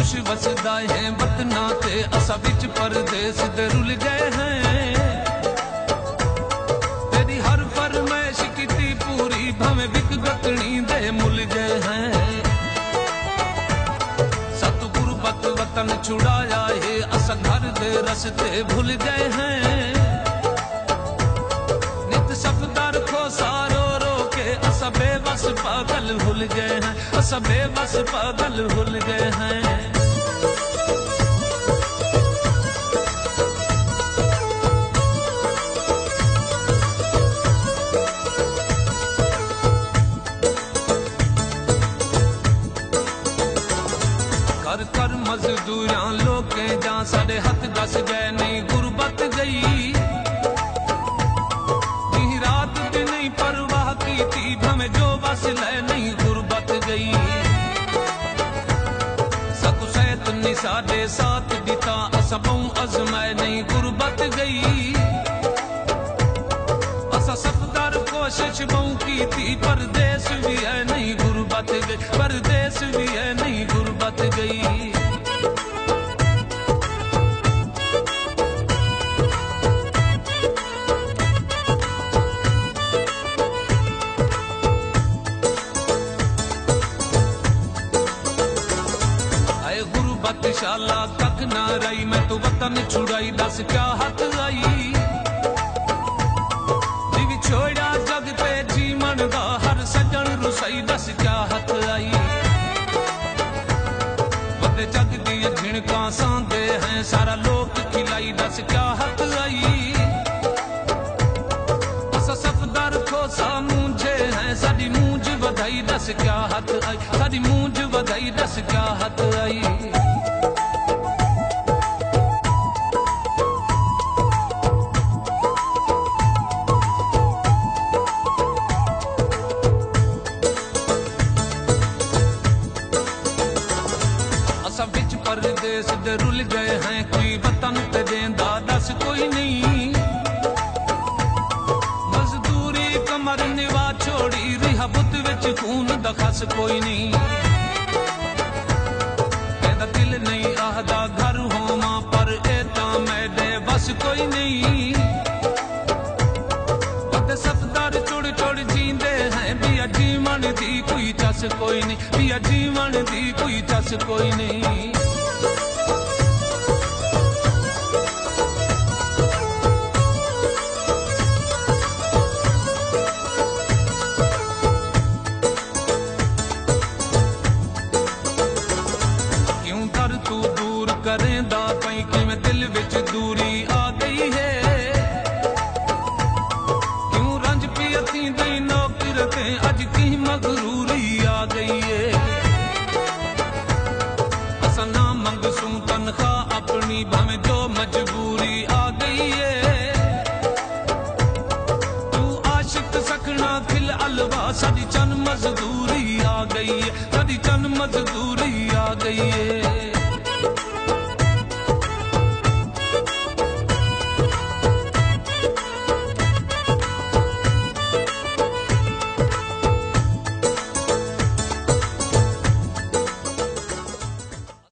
खुश वसदा है वतना ते असा विच परदेस दे रुल गए हैं। तेरी हर फरमाइश कीती पूरी भावें बिक गकनी दे मुल गए हैं। सत गुरबत वतन छुड़ाया है असा घर दे रस्ते भूल गए हैं। नित सफदर खो सारो रो के असा बेबस पागल भूल गए हैं। असा बेबस पागल भूल गए हैं। कर कर मजदूरियां लोके जा साडे हथ दस गए नहीं गुरबत गई। दी रात भी नहीं परवाह की थी भमें जो बस ले नहीं गुरबत गई। सकु सैत नहीं साडे साथ दिता असा बहु अजमाए नहीं गुरबत गई। असा सफदर कोशिश बहु की थी परदेस भी है नहीं गुरबत गई। परदेस भी है नहीं गुरबत गई। शाला तक ना रही मैं तो वतन छुड़ाई दस क्या हथ आई। जीवी छोड़ा जग ते जीवन दा हर सजन रुसाई दस क्या हथ आई। वते जग दी झिणका सांदे हैं सारा लोक खिलाई दस क्या हथ आई। असा सफदर खो सा मूंझे हैं साडी मूंझ वधाई दस क्या हथ आई। साडी मूंझ वधाई दस क्या हथ आई। परदेस दे रुल गए हैं कोई वतन ते देंदा दस कोई नहीं। मजदूरी कमर निवा छोड़ी रिहा बुत विच खून दखस कोई नहीं। कहदा दिल नहीं आहदा घर होवा पर एता मैडे बस कोई नहीं। वते सफदर चुड़ चुड़ जींदे हैं बिया जीवन दी कोई चस कोई नहीं। बिया जीवन दी कोई चस कोई नहीं। तू दूर करेंदा पई कि मैं दिल विच दूरी आ गई है। क्यों रंज पियती दी नौकरते अज की मगरूरी आ गई है। असा ना मंगसू तनख्वाह अपनी भावें जो मजबूरी आ गई है। तू आशिक सकना खिल अलवा साडी चन मजदूरी आ गई है। साडी चन मजदूरी आ गई है।